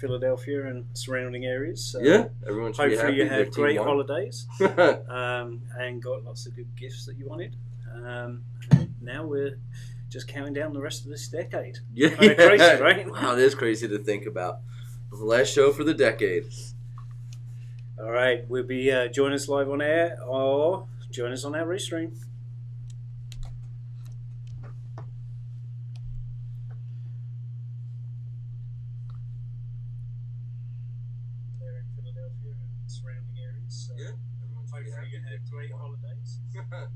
Philadelphia and surrounding areas. So Yeah, everyone should be happy. hopefully you their had team great won. holidays and got lots of good gifts that you wanted. Now we're just counting down the rest of this decade. Yeah, Kind of crazy, right? Wow, it is crazy to think about. The last show for the decade. All right, we'll be join us live on air or join us on our restream. There in Philadelphia and surrounding areas. So Yeah, everyone should be hopefully happy. you had great holidays and got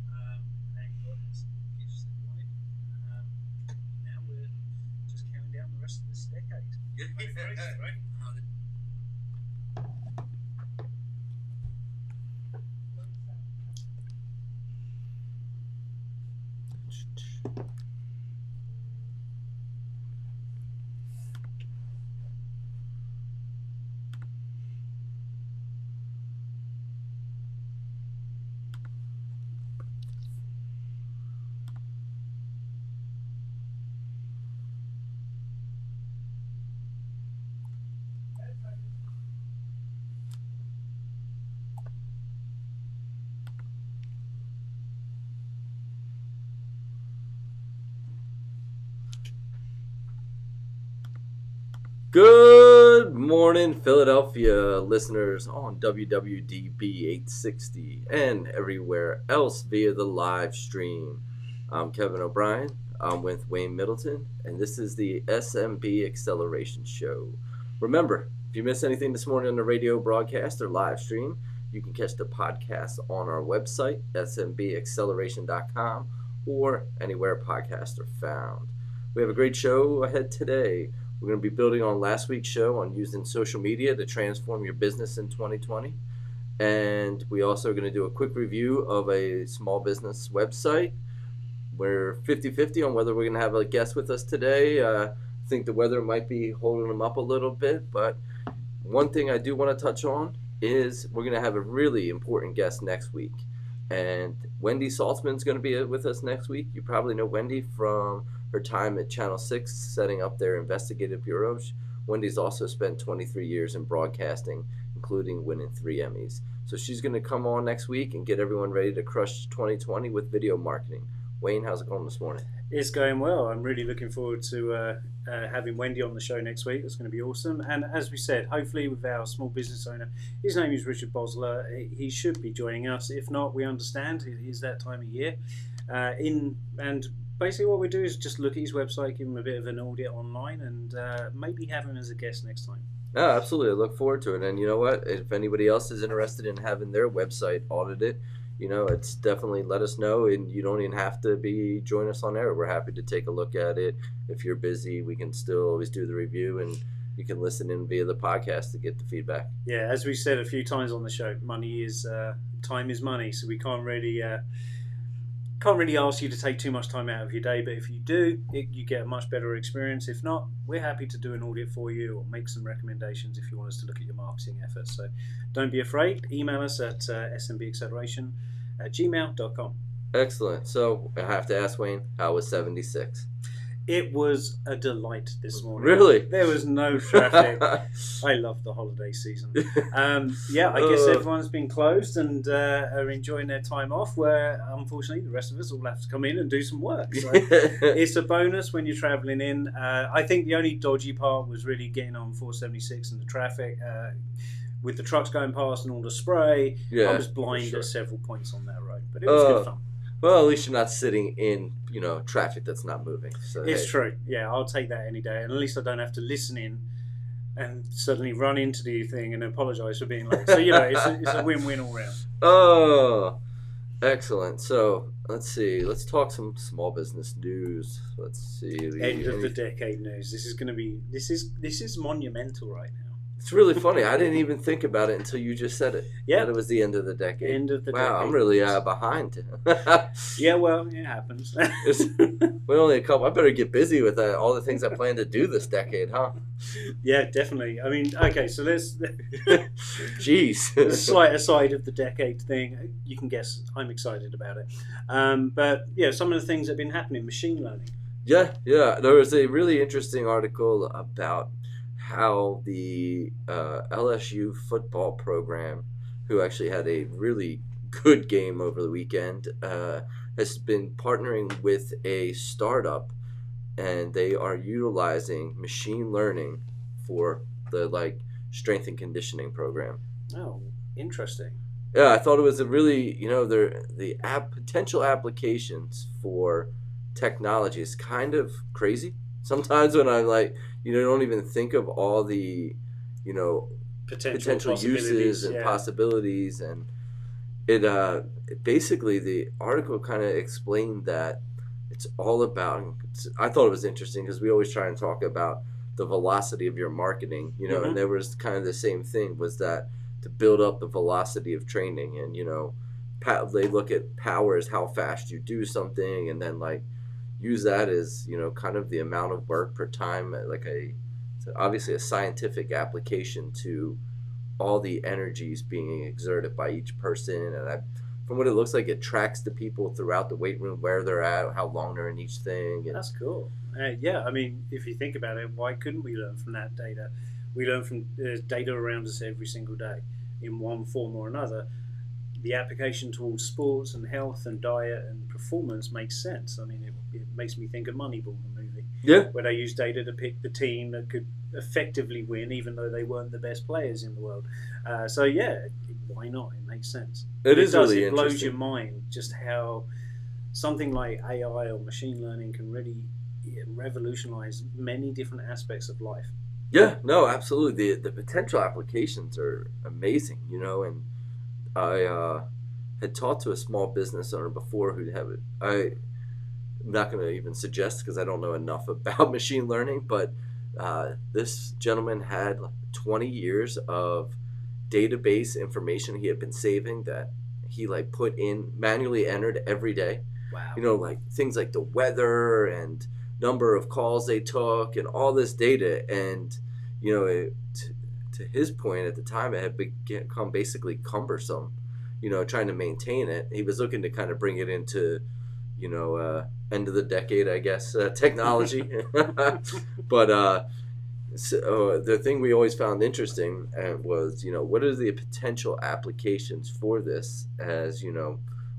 lots of gifts that you wanted. Now we're just counting down the rest of this decade. Kind of crazy, right? Good morning, Philadelphia listeners on WWDB 860 and everywhere else via the live stream. I'm Kevin O'Brien. I'm with Wayne Middleton, and this is the SMB Acceleration Show. Remember, if you miss anything this morning on the radio broadcast or live stream, you can catch the podcast on our website, smbAcceleration.com, or anywhere podcasts are found. We have a great show ahead today. We're going to be building on last week's show on using social media to transform your business in 2020. And we also are going to do a quick review of a small business website. We're 50-50 on whether we're going to have a guest with us today. I think the weather might be holding them up a little bit. But one thing I do want to touch on is we're going to have a really important guest next week. And Wendy Saltzman's going to be with us next week. You probably know Wendy from her time at Channel 6 setting up their investigative bureau. Wendy's also spent 23 years in broadcasting, including winning 3 Emmys. So she's going to come on next week and get everyone ready to crush 2020 with video marketing. Wayne, how's it going this morning? It's going well. I'm really looking forward to having Wendy on the show next week. It's going to be awesome. And as we said, hopefully with our small business owner, his name is Richard Bosler. He should be joining us. If not, we understand. It is that time of year. And basically what we do is just look at his website, give him a bit of an audit online, and maybe have him as a guest next time. Yeah, absolutely. I look forward to it. And you know what? If anybody else is interested in having their website audited, it's definitely let us know, and you don't even have to join us on air. We're happy to take a look at it. If you're busy, we can still always do the review, and you can listen in via the podcast to get the feedback. Yeah, as we said a few times on the show, time is money, so we can't really ask you to take too much time out of your day, but if you do, you get a much better experience. If not, we're happy to do an audit for you or make some recommendations if you want us to look at your marketing efforts. So don't be afraid. Email us at smbacceleration@gmail.com. Excellent. So I have to ask Wayne, how was 76? It was a delight this morning. Really? There was no traffic. I love the holiday season. I guess everyone's been closed and are enjoying their time off, where unfortunately the rest of us all have to come in and do some work. So it's a bonus when you're travelling in. I think the only dodgy part was really getting on 476 and the traffic. With the trucks going past and all the spray, I was blind at several points on that road. But it was good fun. Well, at least you're not sitting in, traffic that's not moving. So it's true. Yeah, I'll take that any day. And at least I don't have to listen in and suddenly run into the thing and apologise for being late. So, it's a win-win all round. Oh, excellent. So, let's see. Let's talk some small business news. Let's see. End of the decade news. This is monumental right now. It's really funny. I didn't even think about it until you just said it. Yeah. That it was the end of the decade. End of the decade. Wow, I'm really behind. Yeah, well, it happens. We're only a couple. I better get busy with all the things I plan to do this decade, huh? Yeah, definitely. I mean, okay, so let's... Jeez. A slight aside of the decade thing. You can guess I'm excited about it. But, some of the things that have been happening, machine learning. Yeah. There was a really interesting article about how the LSU football program, who actually had a really good game over the weekend, has been partnering with a startup, and they are utilizing machine learning for the strength and conditioning program. Oh, interesting. Yeah, I thought it was a really, potential applications for technology is kind of crazy. Sometimes when I'm don't even think of all the, potential uses and possibilities, and it basically the article kind of explained that it's all about. I thought it was interesting because we always try and talk about the velocity of your marketing, and there was kind of the same thing, was that to build up the velocity of training, and they look at power as how fast you do something, and then use that as kind of the amount of work per time, obviously a scientific application to all the energies being exerted by each person. And from what it looks like, it tracks the people throughout the weight room, where they're at, how long they're in each thing. And that's cool. Yeah, I mean, if you think about it, why couldn't we learn from that data? We learn from data around us every single day in one form or another. The application towards sports and health and diet and performance makes sense. I mean, it makes me think of Moneyball, the movie, where they used data to pick the team that could effectively win, even though they weren't the best players in the world. So yeah, why not? It makes sense. It is really it blows your mind just how something like AI or machine learning can really revolutionize many different aspects of life. Yeah, no, absolutely. The potential applications are amazing, and I had talked to a small business owner before who'd have it. I'm not going to even suggest because I don't know enough about machine learning, but this gentleman had 20 years of database information he had been saving that he put in, manually entered every day. Wow. Things like the weather and number of calls they took and all this data. And to his point at the time, it had become basically cumbersome, trying to maintain it. He was looking to kind of bring it into end of the decade, I guess, technology. But so the thing we always found interesting was what are the potential applications for this? As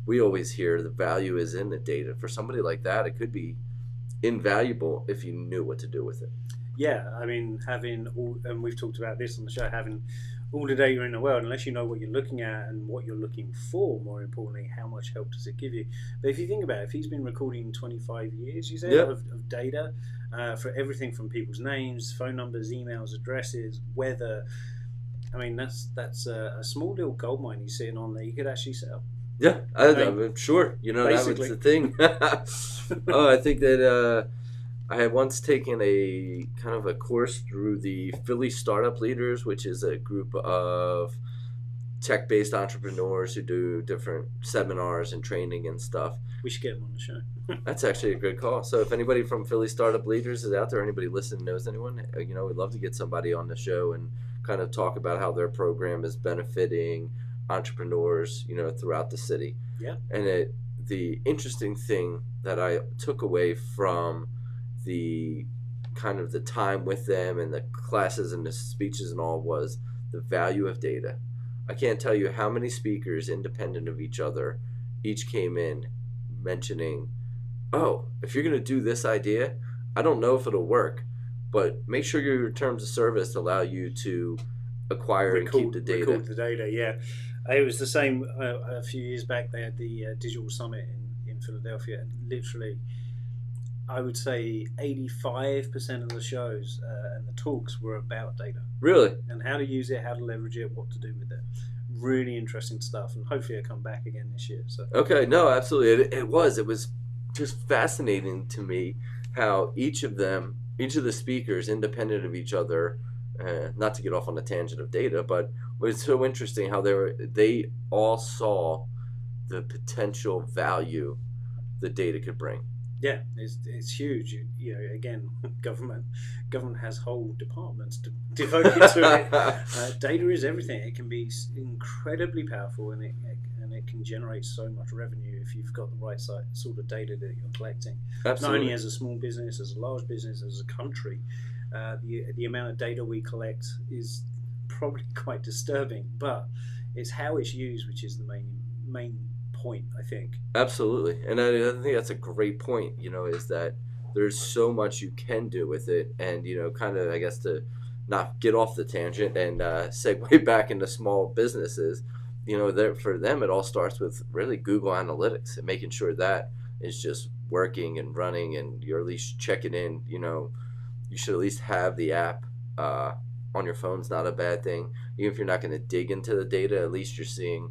we always hear the value is in the data. For somebody like that, it could be invaluable if you knew what to do with it. Yeah, I mean, having all, and we've talked about this on the show, having all the data in the world, unless you know what you're looking at and what you're looking for, more importantly, how much help does it give you? But if you think about it, if he's been recording 25 years, you said, of data for everything from people's names, phone numbers, emails, addresses, weather, I mean, that's a small little gold mine he's sitting on that you could actually sell. Yeah, I'm sure. Basically. That was the thing. I think that I had once taken a kind of a course through the Philly Startup Leaders, which is a group of tech-based entrepreneurs who do different seminars and training and stuff. We should get them on the show. That's actually a good call. So if anybody from Philly Startup Leaders is out there, anybody listening knows anyone, we'd love to get somebody on the show and kind of talk about how their program is benefiting entrepreneurs, throughout the city. Yeah. And the interesting thing that I took away from the kind of the time with them and the classes and the speeches and all was the value of data. I can't tell you how many speakers, independent of each other, each came in mentioning, oh, if you're going to do this idea, I don't know if it'll work, but make sure your terms of service allow you to acquire and keep the data. Record the data, yeah. It was the same a few years back. They had the Digital Summit in Philadelphia, and literally, I would say 85% of the shows and the talks were about data. Really? And how to use it, how to leverage it, what to do with it. Really interesting stuff, and hopefully it'll come back again this year. So. Okay, no, absolutely. It was just fascinating to me how each of the speakers, independent of each other, not to get off on a tangent of data, but it was so interesting how they all saw the potential value the data could bring. Yeah, it's huge. Again, government has whole departments devoted to it. Data is everything. It can be incredibly powerful, and it can generate so much revenue if you've got the right sort of data that you're collecting. Absolutely. Not only as a small business, as a large business, as a country. The amount of data we collect is probably quite disturbing, but it's how it's used which is the main point, I think. Absolutely, and I think that's a great point. Is that there's so much you can do with it, and kind of, I guess, to not get off the tangent and segue back into small businesses. For them, it all starts with really Google Analytics and making sure that is just working and running, and you're at least checking in. You should at least have the app on your phone. Is not a bad thing. Even if you're not going to dig into the data, at least you're seeing,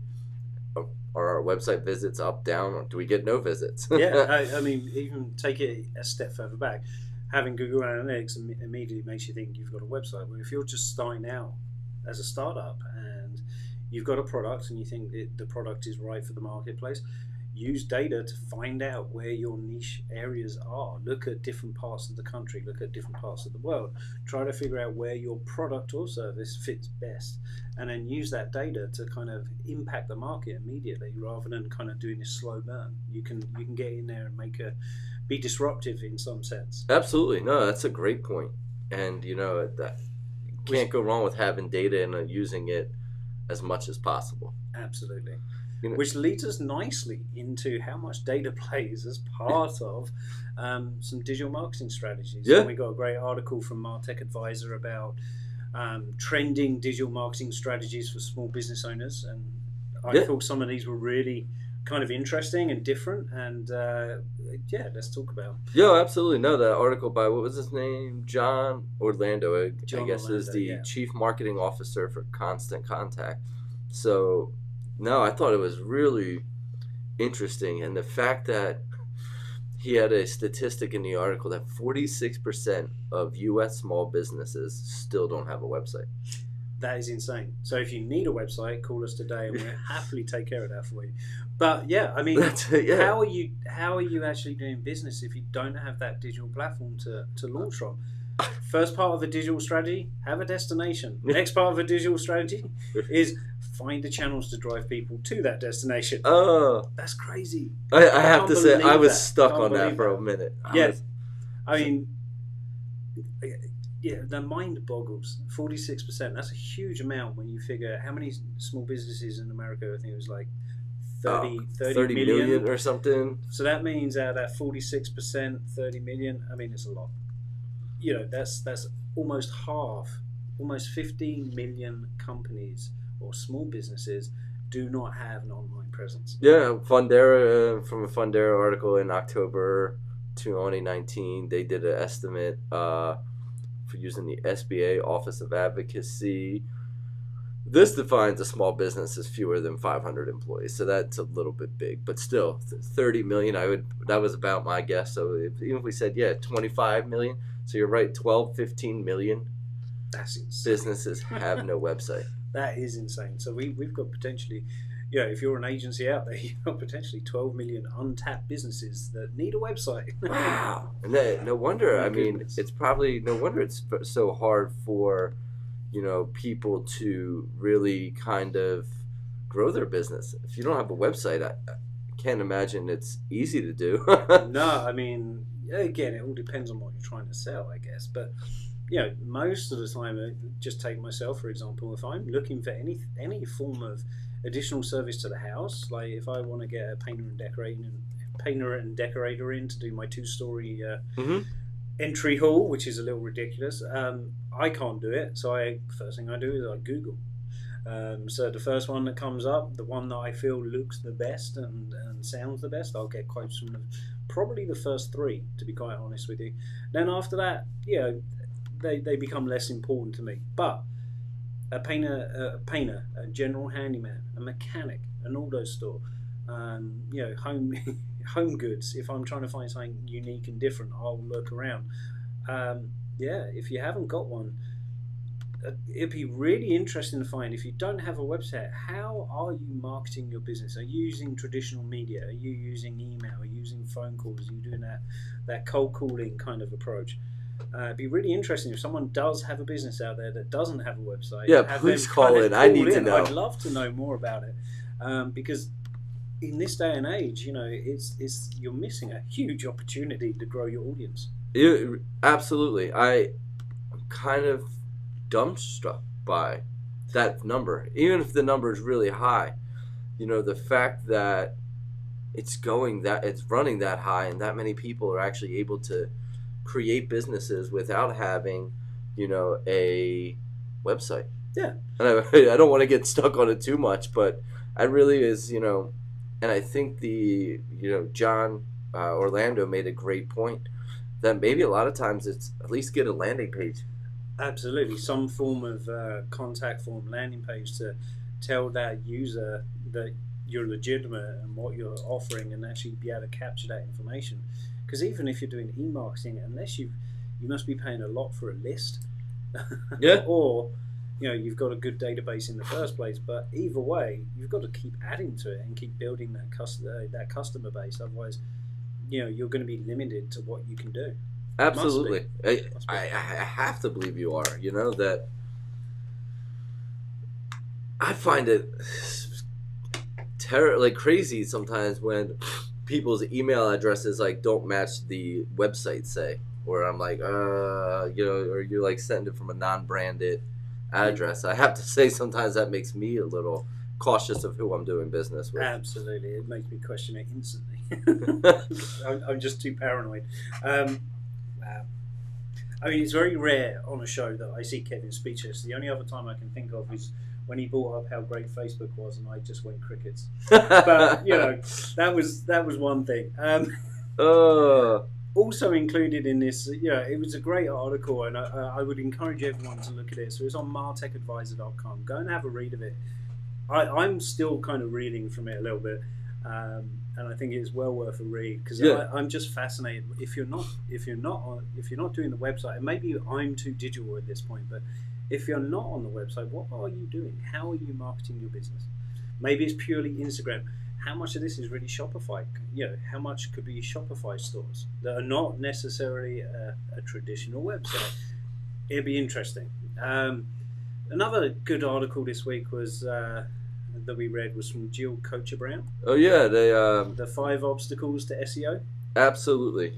are our website visits up, down, or do we get no visits? Yeah, I mean, even take it a step further back. Having Google Analytics immediately makes you think you've got a website. Well, if you're just starting out as a startup and you've got a product and you think the product is right for the marketplace, use data to find out where your niche areas are. Look at different parts of the country, look at different parts of the world. Try to figure out where your product or service fits best, and then use that data to kind of impact the market immediately, rather than kind of doing this slow burn. You can get in there and be disruptive in some sense. Absolutely. No, that's a great point. And that you can't go wrong with having data and using it as much as possible. Absolutely. Which leads us nicely into how much data plays as part of some digital marketing strategies. Yeah. And we got a great article from Martech Advisor about trending digital marketing strategies for small business owners, and I thought some of these were really kind of interesting and different, and let's talk about. Yeah, absolutely. No, that article by, what was his name? John Orlando, I guess, Orlando, is the Chief Marketing Officer for Constant Contact. So, no, I thought it was really interesting, and the fact that he had a statistic in the article that 46% of U.S. small businesses still don't have a website. That is insane. So if you need a website, call us today and we'll happily take care of that for you. But yeah, I mean, how are you actually doing business if you don't have that digital platform to launch from? First part of a digital strategy, have a destination. Next part of a digital strategy is find the channels to drive people to that destination. Oh, that's crazy. I have to say, I was stuck on that for a minute. I mean, the mind boggles. 46%. That's a huge amount when you figure how many small businesses in America. I think it was like 30 million or something. So that means out of that 46%, 30 million. I mean, it's a lot. That's almost half. Almost 15 million companies or small businesses do not have an online presence. Yeah, Fundera, from a Fundera article in October 2019, they did an estimate for using the SBA Office of Advocacy. This defines a small business as fewer than 500 employees, so that's a little bit big, but still 30 million. That was about my guess. So even if we said 25 million, so you're right, 12, 15 million. That's insane. Businesses have no website. That is insane. So we've got potentially, if you're an agency out there, you've got potentially 12 million untapped businesses that need a website. Wow. And no wonder, it's probably, no wonder it's so hard for, people to really kind of grow their business. If you don't have a website, I can't imagine it's easy to do. No, I mean, again, it all depends on what you're trying to sell, I guess. But most of the time, just take myself for example. If I'm looking for any form of additional service to the house, like if I want to get a painter and decorator in to do my 2-story entry hall, which is a little ridiculous, I can't do it. So first thing I do is I Google. So the first one that comes up, the one that I feel looks the best and sounds the best, I'll get quotes from probably the first 3, to be quite honest with you. Then after that, they become less important to me. But a painter, a general handyman, a mechanic, an auto store, home goods. If I'm trying to find something unique and different, I'll look around. If you haven't got one, it'd be really interesting to find, if you don't have a website, how are you marketing your business? Are you using traditional media? Are you using email? Are you using phone calls? Are you doing that cold calling kind of approach? It'd be really interesting if someone does have a business out there that doesn't have a website. Yeah, please call in. I need to know. I'd love to know more about it, because in this day and age, you're missing a huge opportunity to grow your audience. Absolutely. kind of dumbstruck by that number. Even if the number is really high, the fact that it's running that high and that many people are actually able to create businesses without having, a website. Yeah. And I don't want to get stuck on it too much, but I really is, and I think John Orlando made a great point that maybe a lot of times it's at least get a landing page. Absolutely. Some form of contact form landing page to tell that user that you're legitimate and what you're offering, and actually be able to capture that information. Because even if you're doing e-marketing, unless you must be paying a lot for a list, yeah, or you've got a good database in the first place. But either way, you've got to keep adding to it and keep building that customer base. Otherwise, you're going to be limited to what you can do. Absolutely. I have to believe you are. That I find it crazy sometimes when people's email addresses don't match the website, say, or I'm like, or you send it from a non-branded address. I have to say sometimes that makes me a little cautious of who I'm doing business with. Absolutely. It makes me question it instantly. I'm just too paranoid. I mean, it's very rare on a show that I see Kevin speechless. The only other time I can think of is when he brought up how great Facebook was, and I just went crickets. But that was one thing. Also included in this, it was a great article, and I would encourage everyone to look at it. So it's on martechadvisor.com. Go and have a read of it. I'm still kind of reading from it a little bit, and I think it's well worth a read, because I'm just fascinated. If you're not doing the website, and maybe I'm too digital at this point, but if you're not on the website, what are you doing? How are you marketing your business? Maybe it's purely Instagram. How much of this is really Shopify? How much could be Shopify stores that are not necessarily a traditional website? It'd be interesting. Another good article this week was that we read was from Jill Coacher Brown. Oh yeah, the 5 obstacles to SEO. Absolutely,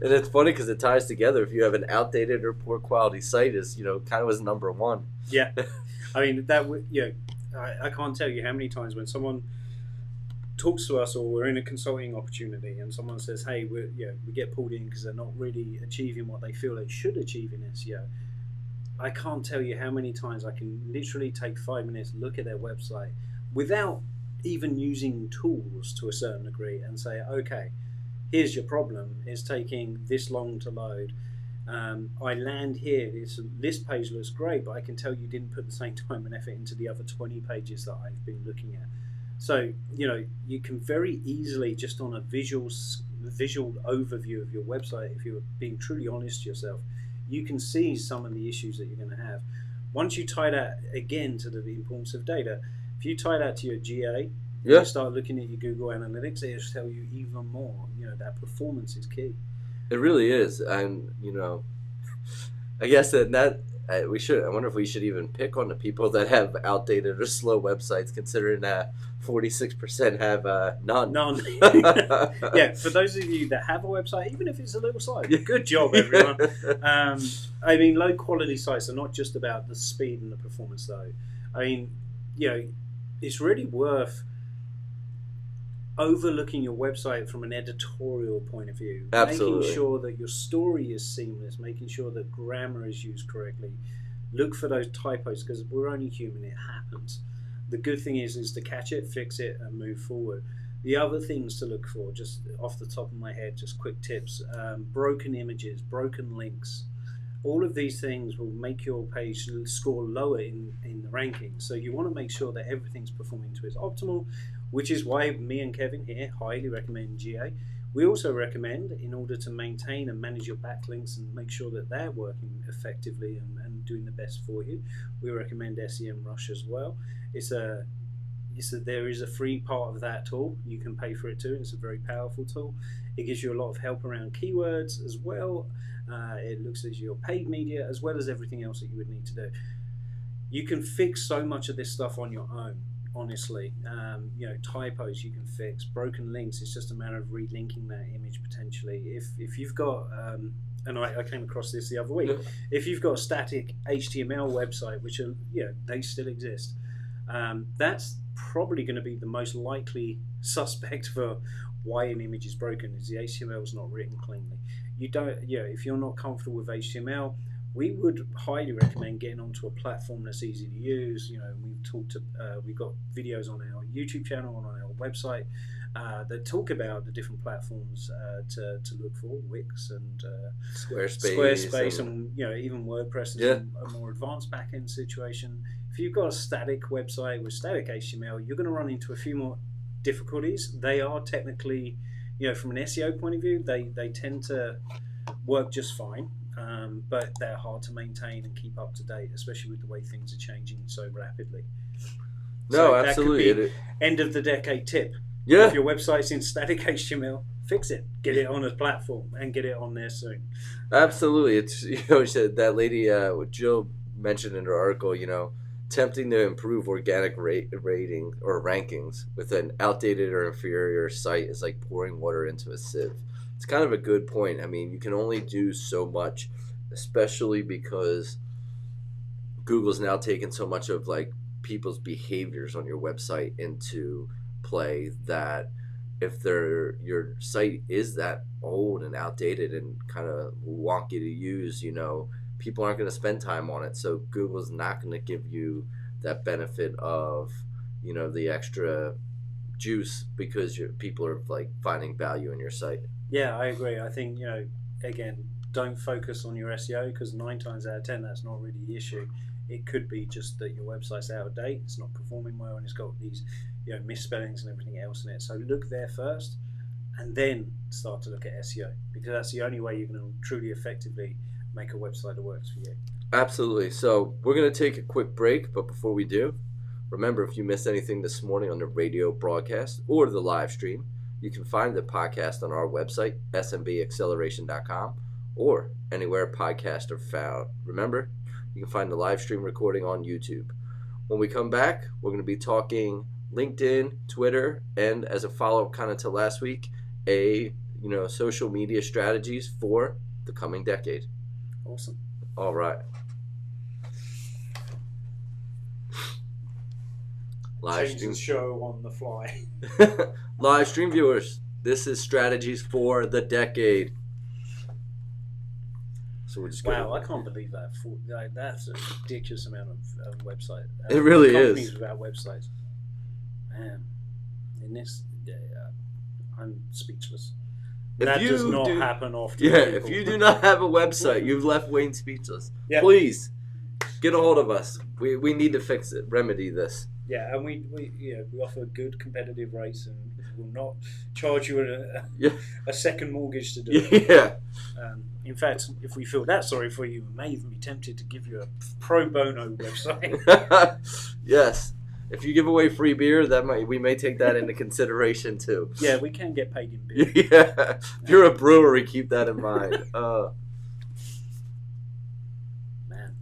and it's funny because it ties together. If you have an outdated or poor quality site, is kind of as number one. Yeah, I mean I can't tell you how many times when someone talks to us, or we're in a consulting opportunity, and someone says, "Hey, we get pulled in because they're not really achieving what they feel they should achieve in SEO." I can't tell you how many times I can literally take 5 minutes, look at their website without even using tools to a certain degree, and say, "Okay, here's your problem. It's taking this long to load. I land here. This page looks great, but I can tell you didn't put the same time and effort into the other 20 pages that I've been looking at." So, you can very easily, just on a visual overview of your website, if you're being truly honest to yourself, you can see some of the issues that you're going to have. Once you tie that, again, to the importance of data, if you tie that to your GA, you start looking at your Google Analytics, it'll tell you even more, that performance is key. It really is. And, I guess that we should. I wonder if we should even pick on the people that have outdated or slow websites, considering that 46% have none. None. Yeah, for those of you that have a website, even if it's a little site, good job, everyone. I mean, low quality sites are not just about the speed and the performance, though. I mean, it's really worth overlooking your website from an editorial point of view. Absolutely. Making sure that your story is seamless, making sure that grammar is used correctly. Look for those typos, because we're only human, it happens. The good thing is to catch it, fix it, and move forward. The other things to look for, just off the top of my head, just quick tips, broken images, broken links. All of these things will make your page score lower in the rankings. So you want to make sure that everything's performing to its optimal, which is why me and Kevin here highly recommend GA. We also recommend, in order to maintain and manage your backlinks and make sure that they're working effectively and doing the best for you, we recommend SEMrush as well. There is a free part of that tool. You can pay for it too. It's a very powerful tool. It gives you a lot of help around keywords as well. It looks at your paid media as well as everything else that you would need to do. You can fix so much of this stuff on your own. Honestly, typos you can fix, broken links, it's just a matter of relinking that image potentially. If you've got and I came across this the other week. If you've got a static HTML website, which are they still exist, that's probably going to be the most likely suspect for why an image is broken. Is the HTML is not written cleanly. If you're not comfortable with HTML, we would highly recommend getting onto a platform that's easy to use. We've got videos on our YouTube channel and on our website that talk about the different platforms to look for, Wix and Squarespace, and even WordPress is a more advanced backend situation. If you've got a static website with static HTML, you're going to run into a few more difficulties. They are technically, from an SEO point of view, they tend to work just fine. But they're hard to maintain and keep up to date, especially with the way things are changing so rapidly. No, absolutely. That could be end of the decade tip. Yeah. If your website's in static HTML, fix it. Get it on a platform and get it on there soon. Absolutely. It's that lady Jill mentioned in her article. Tempting to improve organic rating or rankings with an outdated or inferior site is like pouring water into a sieve. It's kind of a good point. I mean, you can only do so much, especially because Google's now taken so much of like people's behaviors on your website into play that if your site is that old and outdated and kind of wonky to use, people aren't going to spend time on it. So Google's not going to give you that benefit of, the extra juice because people are like finding value in your site. Yeah, I agree. I think, again, don't focus on your SEO because 9 times out of 10, that's not really the issue. It could be just that your website's out of date, it's not performing well, and it's got these, misspellings and everything else in it. So look there first, and then start to look at SEO, because that's the only way you're going to truly effectively make a website that works for you. Absolutely. So we're going to take a quick break, but before we do, remember, if you missed anything this morning on the radio broadcast or the live stream, you can find the podcast on our website, SMBAcceleration.com, or anywhere podcasts are found. Remember, you can find the live stream recording on YouTube. When we come back, we're going to be talking LinkedIn, Twitter, and as a follow-up kind of to last week, social media strategies for the coming decade. Awesome. All right. Change the show on the fly. Live stream viewers, this is strategies for the decade. So we're just I can't believe that. That's a ridiculous amount of website. It really companies is. Without websites. Man, in this, I'm speechless. That does not happen often. Yeah, if you do not have a website, you've left Wayne speechless. Yeah. Please get a hold of us. We need to fix it, remedy this. Yeah, and we offer good competitive rates, and will not charge you a second mortgage to do it. Yeah. In fact, if we feel that sorry for you, we may even be tempted to give you a pro bono website. Yes. If you give away free beer, we may take that into consideration too. Yeah, we can get paid in beer. Yeah. If you're a brewery, keep that in mind. Man.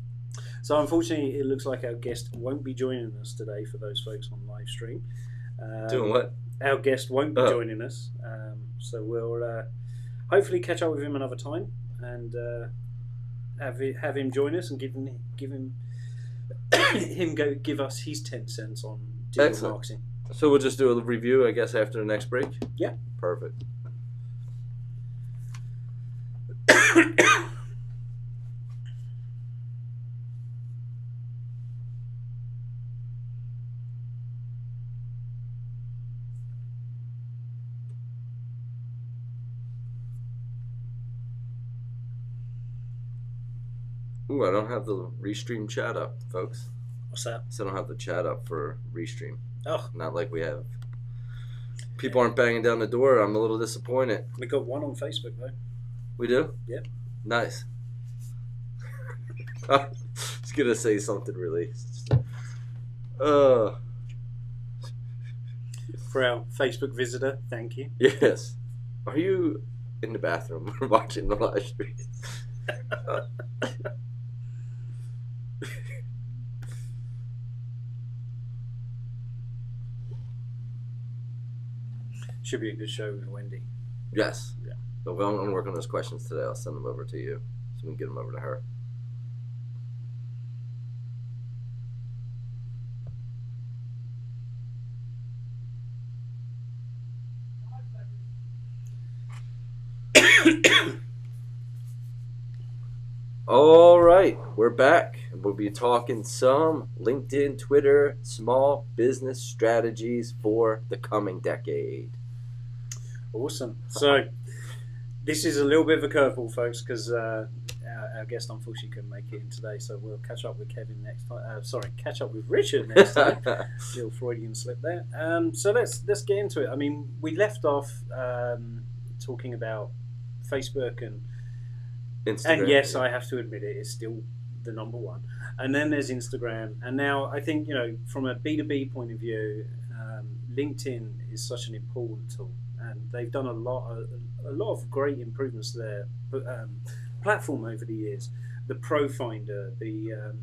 So unfortunately, it looks like our guest won't be joining us today for those folks on live stream. Doing what? Our guest won't be joining us. So we'll hopefully catch up with him another time and have him join us and give him give us his 10 cents on digital marketing. So we'll just do a review, I guess, after the next break? Yeah. Perfect. Ooh, I don't have the Restream chat up, folks. What's that? So I don't have the chat up for Restream. Oh. Not like we have. People aren't banging down the door. I'm a little disappointed. We got one on Facebook, though. We do? Yeah. Nice. I was going to say something really. For our Facebook visitor, thank you. Yes. Are you in the bathroom watching the live stream? Should be a good show with Wendy. Yes. Yeah. But I'm going to work on those questions today. I'll send them over to you so we can get them over to her. All right, we're back. We'll be talking some LinkedIn, Twitter, small business strategies for the coming decade. Awesome. So this is a little bit of a curveball, folks, because our guest unfortunately couldn't make it in today. So we'll catch up with Kevin next time. Catch up with Richard next time. Little Freudian slip there. So let's get into it. I mean, we left off talking about Facebook and Instagram, and yes, I have to admit it's still the number one. And then there's Instagram, and now I think from a B2B point of view, LinkedIn is such an important tool, and they've done a lot of great improvements to their platform over the years. The Pro Finder, the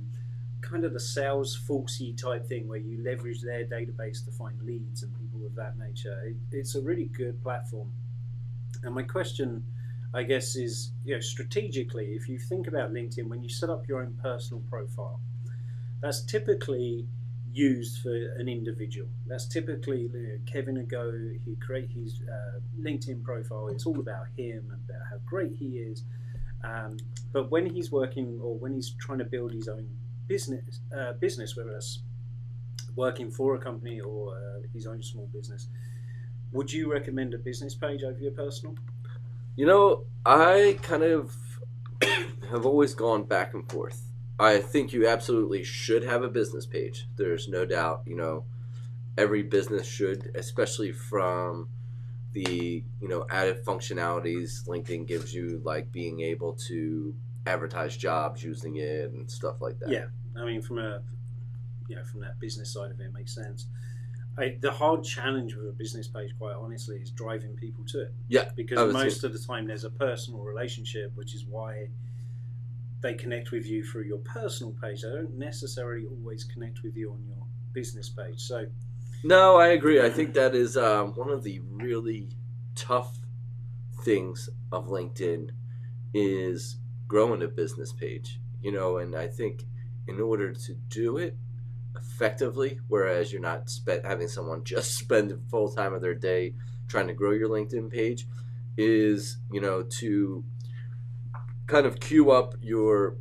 kind of the Salesforce-y type thing where you leverage their database to find leads and people of that nature. It's a really good platform. And my question, I guess, is strategically, if you think about LinkedIn, when you set up your own personal profile, that's typically used for an individual. That's typically Kevin would go, he'd create his LinkedIn profile. It's all about him and about how great he is. But when he's working or when he's trying to build his own business, whether that's working for a company or his own small business, would you recommend a business page over your personal? I kind of have always gone back and forth. I think you absolutely should have a business page. There's no doubt, every business should, especially from the, added functionalities LinkedIn gives you, like being able to advertise jobs using it and stuff like that. Yeah, I mean, from that business side of it makes sense. The hard challenge with a business page, quite honestly, is driving people to it. Yeah. Because most of the time there's a personal relationship, which is why they connect with you through your personal page. They don't necessarily always connect with you on your business page. So, no, I agree. I think that is one of the really tough things of LinkedIn is growing a business page. And I think in order to do it effectively, whereas you're not having someone just spend full time of their day trying to grow your LinkedIn page, is to kind of queue up your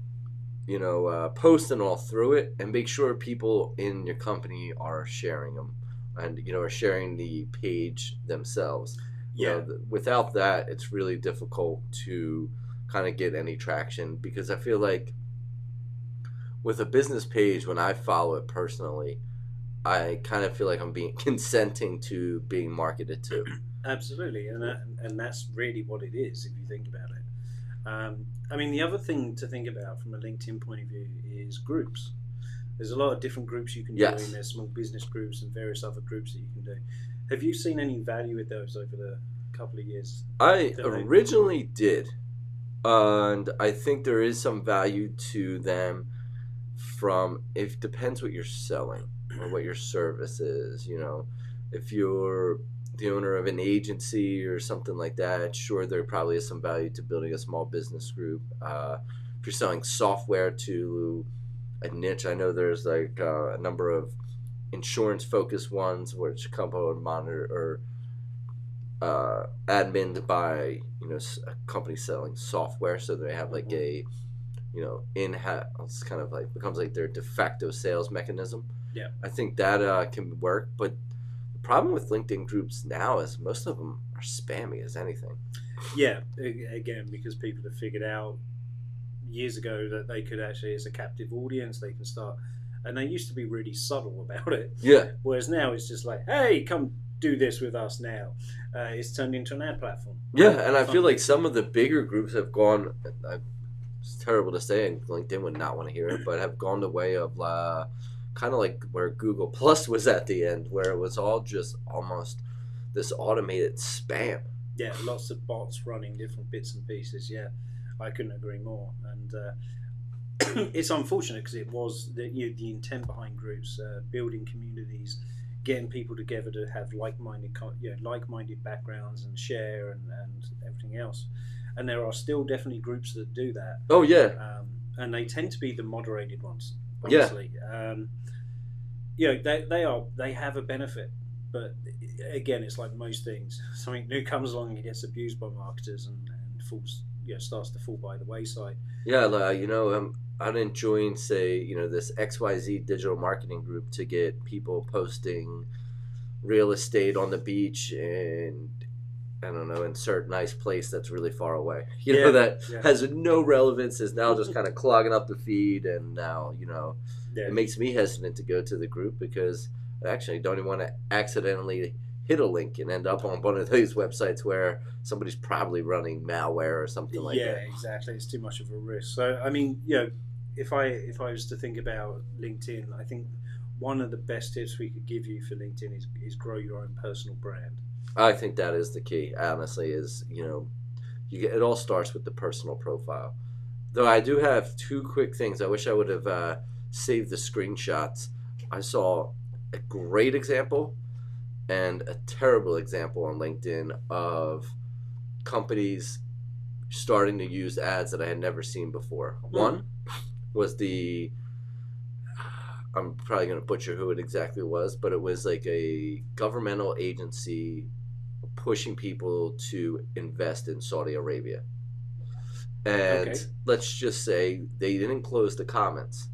post and all through it, and make sure people in your company are sharing them and are sharing the page themselves. Without that, it's really difficult to kind of get any traction, because I feel like with a business page, when I follow it personally, I kind of feel like I'm consenting to being marketed to. Absolutely, and that's really what it is if you think about it. I mean, the other thing to think about from a LinkedIn point of view is groups. There's a lot of different groups you can join. There's small business groups and various other groups that you can do. Have you seen any value with those over the couple of years? I originally did, and I think there is some value to them. It depends what you're selling or what your service is. If you're the owner of an agency or something like that, sure, there probably is some value to building a small business group. If you're selling software to a niche, I know there's like a number of insurance focused ones which come would monitor or admin by a company selling software, so they have like a in-house, kind of like becomes like their de facto sales mechanism. Yeah, I think that can work, but the problem with LinkedIn groups now is most of them are spammy as anything. Yeah, again, because people have figured out years ago that they could actually, as a captive audience, they can start, and they used to be really subtle about it. Yeah. Whereas now it's just like, hey, come do this with us now. It's turned into an ad platform. Yeah, and I feel like some of the bigger groups have gone. It's terrible to say, and LinkedIn would not want to hear it, but have gone the way of kind of like where Google Plus was at the end, where it was all just almost this automated spam. Yeah, lots of bots running different bits and pieces. Yeah, I couldn't agree more. And it's unfortunate because it was the intent behind groups, building communities, getting people together to have like-minded backgrounds and share and everything else. And there are still definitely groups that do that. Oh yeah. And they tend to be the moderated ones. Honestly. Yeah. They have a benefit, but again, it's like most things. Something new comes along and gets abused by marketers and falls, starts to fall by the wayside. Yeah, I'd join, say, this XYZ digital marketing group to get people posting real estate on the beach and, I don't know, insert nice place that's really far away. Has no relevance, is now just kind of clogging up the feed, and now, it makes me hesitant to go to the group because I actually don't even want to accidentally hit a link and end up on one of these websites where somebody's probably running malware or something like that. Yeah, exactly. It's too much of a risk. So, I mean, if I was to think about LinkedIn, I think one of the best tips we could give you for LinkedIn is grow your own personal brand. I think that is the key, honestly, is, it all starts with the personal profile. Though I do have two quick things. I wish I would have saved the screenshots. I saw a great example and a terrible example on LinkedIn of companies starting to use ads that I had never seen before. One was I'm probably going to butcher who it exactly was, but it was like a governmental agency pushing people to invest in Saudi Arabia. And let's just say they didn't close the comments.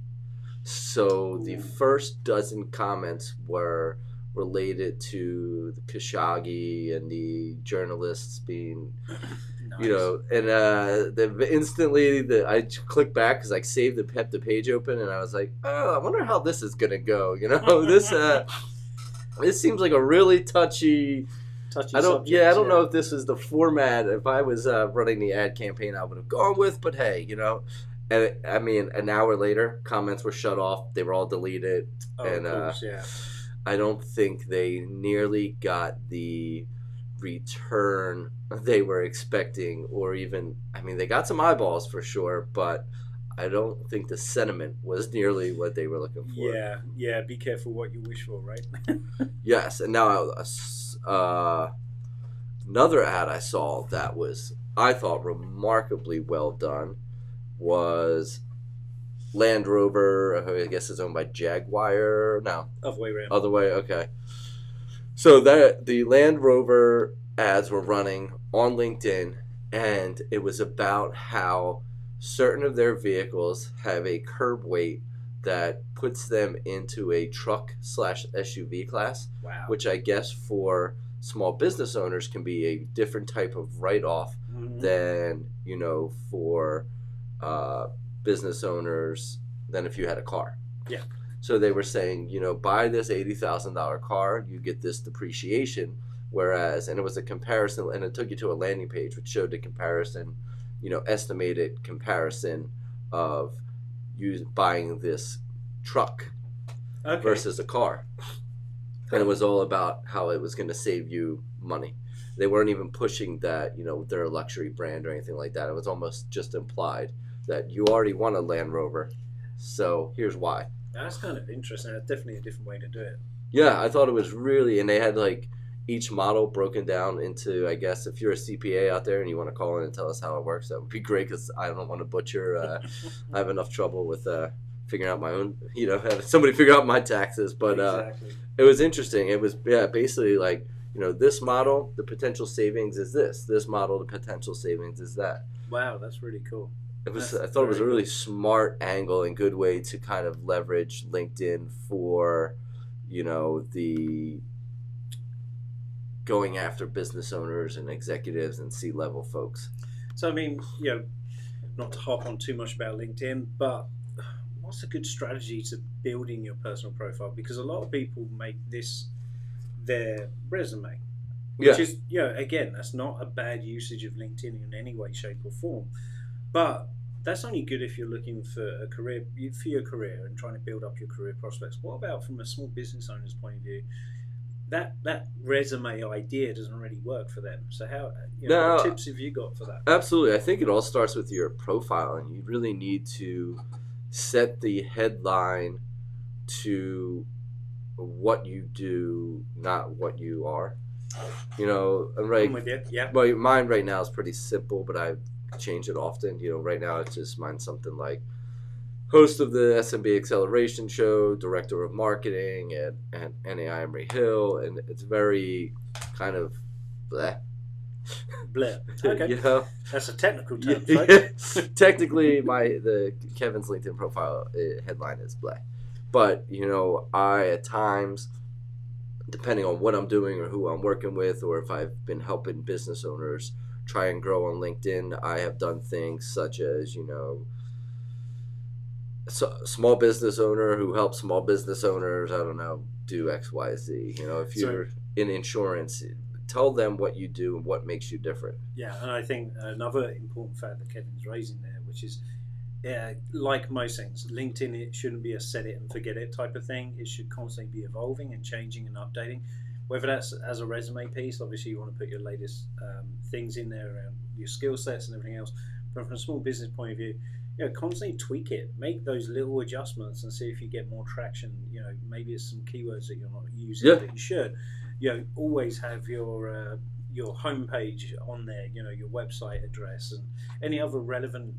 So the first dozen comments were related to the Khashoggi and the journalists being, and then instantly I clicked back because I saved the page open, and I was like, oh, I wonder how this is gonna go. This seems like a really touchy subject. I don't know if this was the format. If I was running the ad campaign, I would have gone with, but hey, And I mean, an hour later, comments were shut off. They were all deleted, of course, I don't think they nearly got the return they were expecting, or even, I mean, they got some eyeballs for sure, but I don't think the sentiment was nearly what they were looking for. Yeah. Be careful what you wish for, right? Yes, and now another ad I saw that was, I thought, remarkably well done was Land Rover, I guess is owned by Jaguar. No. Other way, okay. So the Land Rover ads were running on LinkedIn, and it was about how certain of their vehicles have a curb weight that puts them into a truck/SUV class, which I guess for small business owners can be a different type of write-off than, for business owners than if you had a car. Yeah. So they were saying, buy this $80,000 car, you get this depreciation, and it was a comparison, and it took you to a landing page which showed the comparison, estimated comparison of you buying this truck versus a car. And it was all about how it was going to save you money. They weren't even pushing that, they're a luxury brand or anything like that. It was almost just implied that you already want a Land Rover, so here's why. That's kind of interesting. That's definitely a different way to do it. Yeah, I thought it was really, and they had like each model broken down into, I guess, if you're a CPA out there and you want to call in and tell us how it works, that would be great, because I don't want to butcher. I have enough trouble with figuring out my own, have somebody figure out my taxes. But exactly. It was interesting. It was, basically like, this model, the potential savings is this. This model, the potential savings is that. Wow, that's really cool. I thought it was a really smart angle and good way to kind of leverage LinkedIn for, the going after business owners and executives and C-level folks. So, I mean, not to hop on too much about LinkedIn, but what's a good strategy to building your personal profile? Because a lot of people make this their resume, which is, again, that's not a bad usage of LinkedIn in any way, shape, or form. But that's only good if you're looking for your career and trying to build up your career prospects. What about from a small business owner's point of view? That resume idea doesn't really work for them. So what tips have you got for that? Absolutely. I think it all starts with your profile, and you really need to set the headline to what you do, not what you are. You know, right? I'm with you. Yeah. Well, mine right now is pretty simple, but I change it often. You know, right now it's just mine something like host of the SMB Acceleration show, director of marketing at NAI Emery Hill, and it's very kind of bleh. Bleh. Okay. You know? That's a technical term, folks. Technically, the Kevin's LinkedIn profile headline is bleh. But, you know, I at times, depending on what I'm doing or who I'm working with, or if I've been helping business owners try and grow on LinkedIn, I have done things such as, you know, small business owner who helps small business owners, I don't know, do X, Y, Z. You know, if you're in insurance, tell them what you do and what makes you different. Yeah, and I think another important fact that Kevin's raising there, which is, like most things, LinkedIn, it shouldn't be a set it and forget it type of thing. It should constantly be evolving and changing and updating. Whether that's as a resume piece, obviously you want to put your latest things in there around your skill sets and everything else. But from a small business point of view, you know, constantly tweak it, make those little adjustments and see if you get more traction. You know, maybe it's some keywords that you're not using that you should. You know, always have your homepage on there, you know, your website address and any other relevant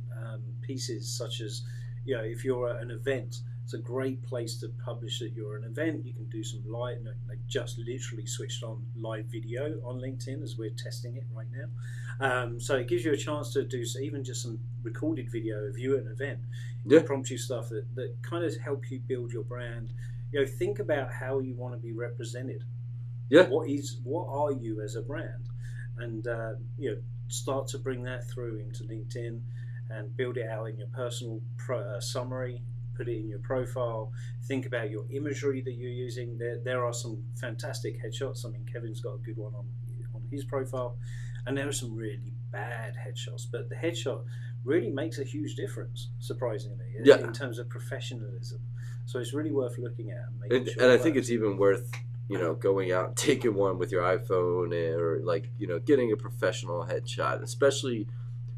pieces, such as, you know, if you're at an event, it's a great place to publish that you're an event. You can do some live, like just literally switched on live video on LinkedIn as we're testing it right now. So it gives you a chance to do even just some recorded video of you at an event, impromptu stuff that kind of help you build your brand. You know, think about how you want to be represented. Yeah. What are you as a brand? And you know, start to bring that through into LinkedIn and build it out in your personal summary. Put it in your profile. Think about your imagery that you're using. There are some fantastic headshots. I mean, Kevin's got a good one on his profile, and there are some really bad headshots. But the headshot really makes a huge difference, surprisingly, in terms of professionalism. So it's really worth looking at. And I think it's even worth, you know, going out and taking one with your iPhone, or like, you know, getting a professional headshot, especially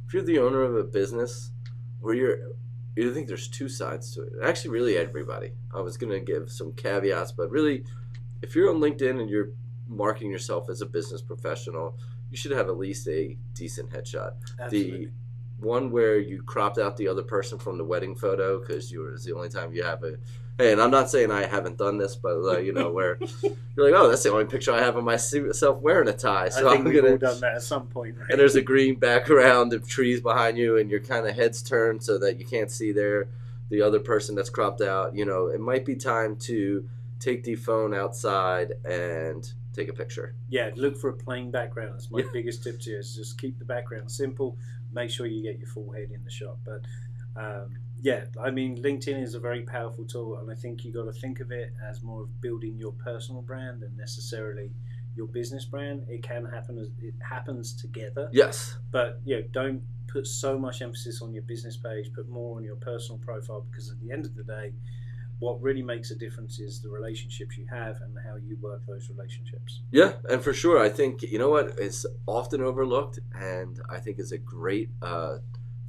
if you're the owner of a business where you think there's two sides to it. Actually, really everybody. I was going to give some caveats, but really, if you're on LinkedIn and you're marketing yourself as a business professional, you should have at least a decent headshot. Absolutely. The one where you cropped out the other person from the wedding photo because it's the only time you have a... Hey, and I'm not saying I haven't done this, but you know, where you're like, oh, that's the only picture I have of myself wearing a tie. So I think we've all done that at some point, right? And there's a green background of trees behind you, and your kind of head's turned so that you can't see the other person that's cropped out. You know, it might be time to take the phone outside and take a picture. Yeah, look for a plain background. That's my biggest tip to you, is just keep the background simple. Make sure you get your full head in the shot. But yeah, I mean, LinkedIn is a very powerful tool, and I think you got to think of it as more of building your personal brand than necessarily your business brand. It can happen as it happens together. Yes. But you know, don't put so much emphasis on your business page. Put more on your personal profile, because at the end of the day, what really makes a difference is the relationships you have and how you work those relationships. Yeah, and for sure, I think, you know what, is often overlooked, and I think is a great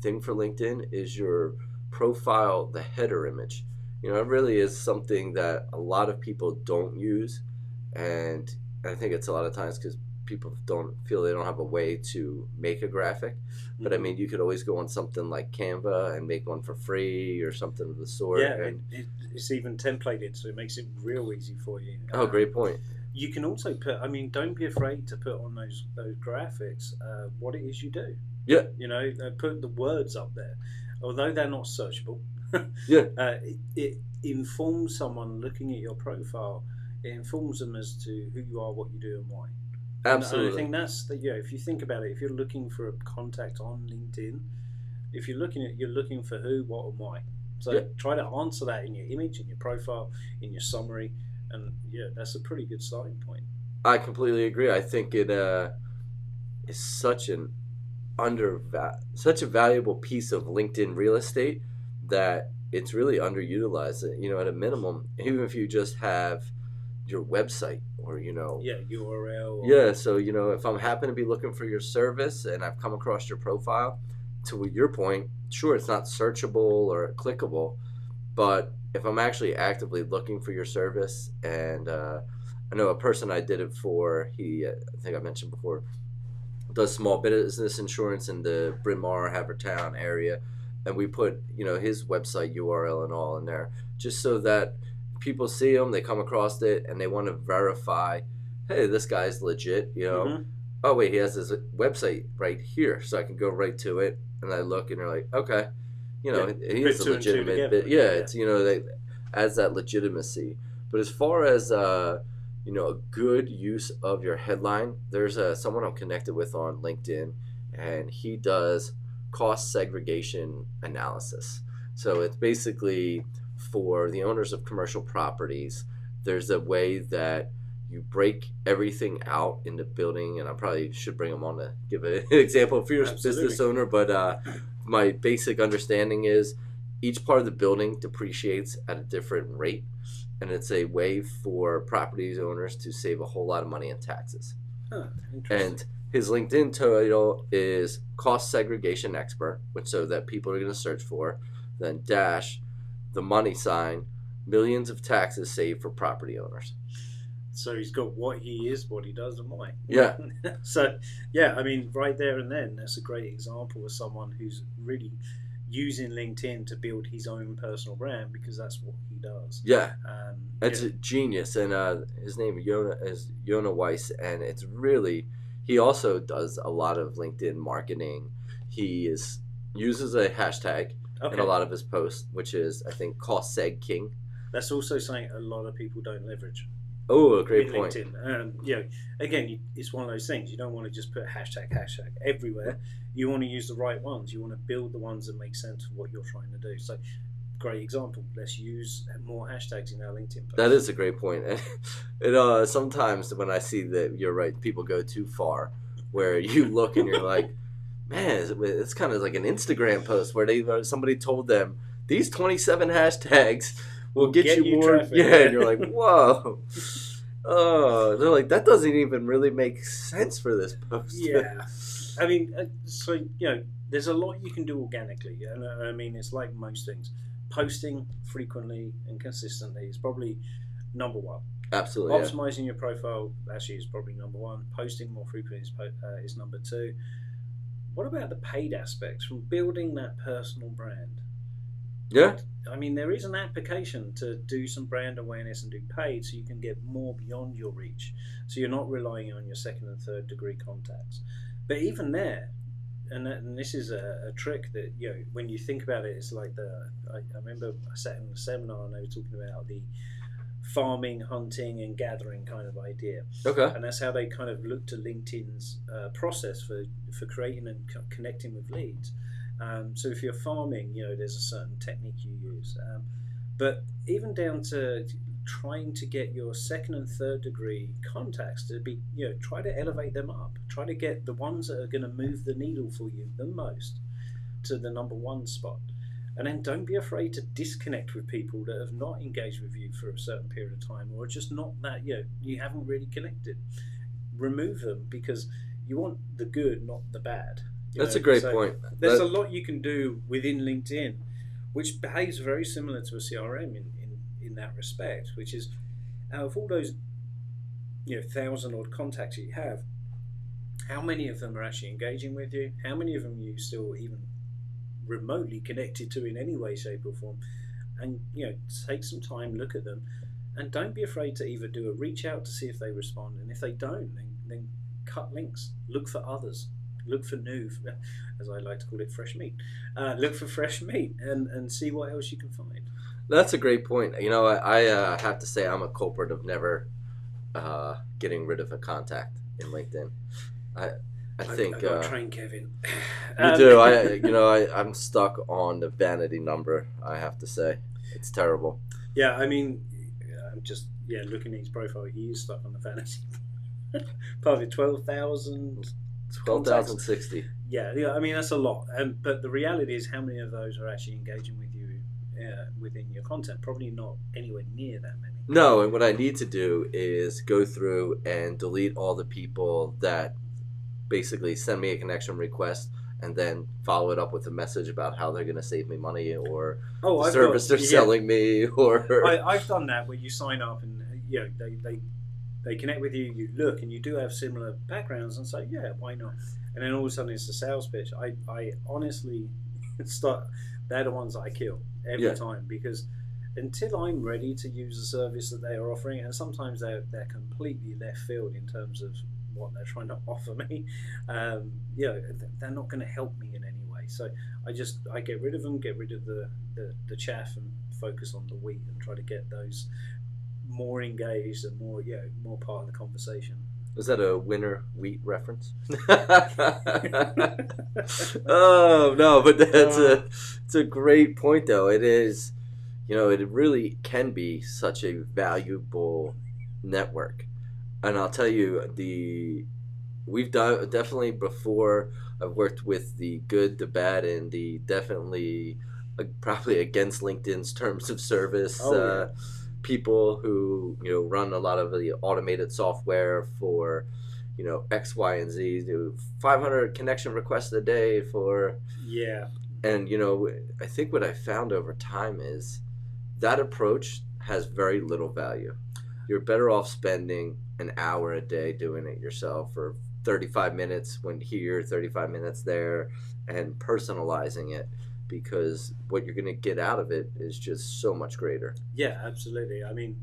thing for LinkedIn, is your profile, the header image. You know, it really is something that a lot of people don't use, and I think it's a lot of times because people don't feel they don't have a way to make a graphic. But I mean, you could always go on something like Canva and make one for free or something of the sort. Yeah, and it's even templated, so it makes it real easy for you. Oh, great point. You can also put, I mean, don't be afraid to put on those graphics what it is you do. Yeah. You know, put the words up there. Although they're not searchable, it informs someone looking at your profile. It informs them as to who you are, what you do, and why. Absolutely. And I think that's the, if you think about it, if you're looking for a contact on LinkedIn, if you're looking for who, what, and why. So try to answer that in your image, in your profile, in your summary, and that's a pretty good starting point. I completely agree. I think it is such a valuable piece of LinkedIn real estate that it's really underutilized. You know, at a minimum, even if you just have your website or URL. So if I'm happen to be looking for your service and I've come across your profile, to your point, sure, it's not searchable or clickable, But if I'm actually actively looking for your service, and I know a person I did it for, I think I mentioned before, does small business insurance in the Bryn Mawr, Havertown area, and we put his website URL and all in there, just so that people see him, they come across it, and they want to verify, hey, this guy's legit. Oh wait, he has his website right here, so I can go right to it, and I look, and they're like, okay, he is a legitimate bit. Yeah, it's that adds that legitimacy. But as far as a good use of your headline, there's someone I'm connected with on LinkedIn, and he does cost segregation analysis. So it's basically for the owners of commercial properties. There's a way that you break everything out into building, and I probably should bring them on to give an example for your business owner, but my basic understanding is each part of the building depreciates at a different rate, and it's a way for property owners to save a whole lot of money in taxes. And his LinkedIn title is cost segregation expert, which so that people are going to search for, then dash the money sign, millions of taxes saved for property owners. So he's got what he is, what he does, and why. Yeah. So, yeah, I mean, right there and then, that's a great example of someone who's really using LinkedIn to build his own personal brand, because that's what he does. Yeah. It's a genius. And his name is Yona Weiss, and it's really, he also does a lot of LinkedIn marketing. He uses a hashtag in a lot of his posts, which is, I think, cost seg king. That's also something a lot of people don't leverage. Oh, a great point. LinkedIn. Again, it's one of those things. You don't want to just put hashtag everywhere. You want to use the right ones. You want to build the ones that make sense for what you're trying to do. So, great example. Let's use more hashtags in our LinkedIn posts. That is a great point. And sometimes when I see that, you're right, people go too far, where you look and you're like, man, it's kind of like an Instagram post where somebody told them these 27 hashtags will get you more traffic. Yeah, and you're like, whoa. Oh, they're like, that doesn't even really make sense for this post. Yeah. I mean, so, there's a lot you can do organically. And I mean, it's like most things. Posting frequently and consistently is probably number one. Absolutely. Optimizing your profile actually is probably number one. Posting more frequently is number two. What about the paid aspects from building that personal brand? Yeah. I mean, there is an application to do some brand awareness and do paid, so you can get more beyond your reach. So you're not relying on your second and third degree contacts. But even there, and this is a trick that, when you think about it, it's like I remember I sat in a seminar and they were talking about the farming, hunting, and gathering kind of idea. Okay. And that's how they kind of looked to LinkedIn's process for creating and connecting with leads. So if you're farming, there's a certain technique you use. But even down to trying to get your second and third degree contacts to be, try to elevate them up. Try to get the ones that are going to move the needle for you the most to the number one spot. And then don't be afraid to disconnect with people that have not engaged with you for a certain period of time, or just not that, you haven't really connected. Remove them, because you want the good, not the bad. That's a great point. There's a lot you can do within LinkedIn, which behaves very similar to a CRM in that respect, which is, out of all those 1,000 odd contacts you have, how many of them are actually engaging with you? How many of them you still even remotely connected to in any way, shape or form? And take some time, look at them, and don't be afraid to either do a reach out to see if they respond, and if they don't, then cut links, look for others. Look for new, as I like to call it, fresh meat. Look for fresh meat and see what else you can find. That's a great point. I have to say I'm a culprit of never getting rid of a contact in LinkedIn. I think I got to train Kevin. You do. I'm stuck on the vanity number. I have to say, it's terrible. Yeah, I mean, I'm just looking at his profile. He is stuck on the vanity. Probably 12,000. 12,060. Yeah, I mean, that's a lot. But the reality is, how many of those are actually engaging with you within your content? Probably not anywhere near that many. No, and what I need to do is go through and delete all the people that basically send me a connection request and then follow it up with a message about how they're going to save me money or Oh, the service they're selling me, or I've done that where you sign up and they connect with you, you look, and you do have similar backgrounds, and say, yeah, why not? And then all of a sudden it's a sales pitch. I honestly start. They're the ones that I kill every time, because until I'm ready to use the service that they are offering, and sometimes they're completely left field in terms of what they're trying to offer me, they're not going to help me in any way. So I get rid of them, get rid of the chaff, and focus on the wheat, and try to get those more engaged and more part of the conversation. Was that a winter wheat reference? Oh no, but it's a great point though. It is, it really can be such a valuable network. And I'll tell you, we've done definitely before. I've worked with the good, the bad, and the definitely probably against LinkedIn's terms of service. People who run a lot of the automated software for X, Y, and Z, do 500 connection requests a day for and I think what I found over time is that approach has very little value. You're better off spending an hour a day doing it yourself, or 35 minutes when here, 35 minutes there, and personalizing it, because what you're going to get out of it is just so much greater. Yeah, absolutely. I mean,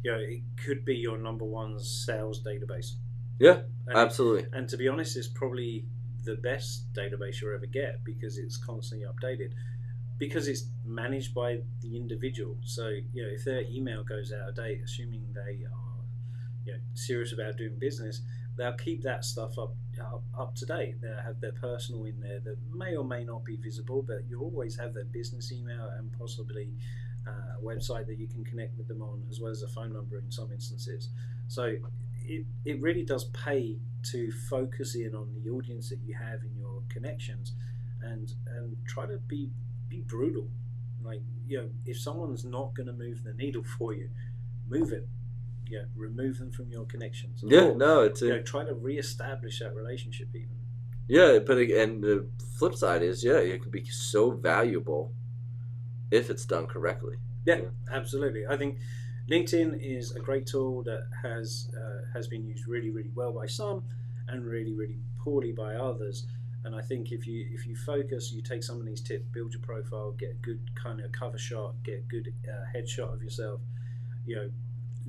it could be your number one sales database. Yeah, absolutely. And to be honest, it's probably the best database you'll ever get, because it's constantly updated, because it's managed by the individual. So, if their email goes out of date, assuming they are serious about doing business, they'll keep that stuff up to date. They'll have their personal in there that may or may not be visible, but you always have their business email and possibly a website that you can connect with them on, as well as a phone number in some instances. So it really does pay to focus in on the audience that you have in your connections, and try to be brutal. Like, if someone's not going to move the needle for you, move it. Remove them from your connections. Try to re-establish that relationship even. Yeah, but and the flip side is, it can be so valuable if it's done correctly. Yeah, absolutely. I think LinkedIn is a great tool that has been used really, really well by some, and really, really poorly by others. And I think if you focus, you take some of these tips, build your profile, get a good kind of cover shot, get a good headshot of yourself.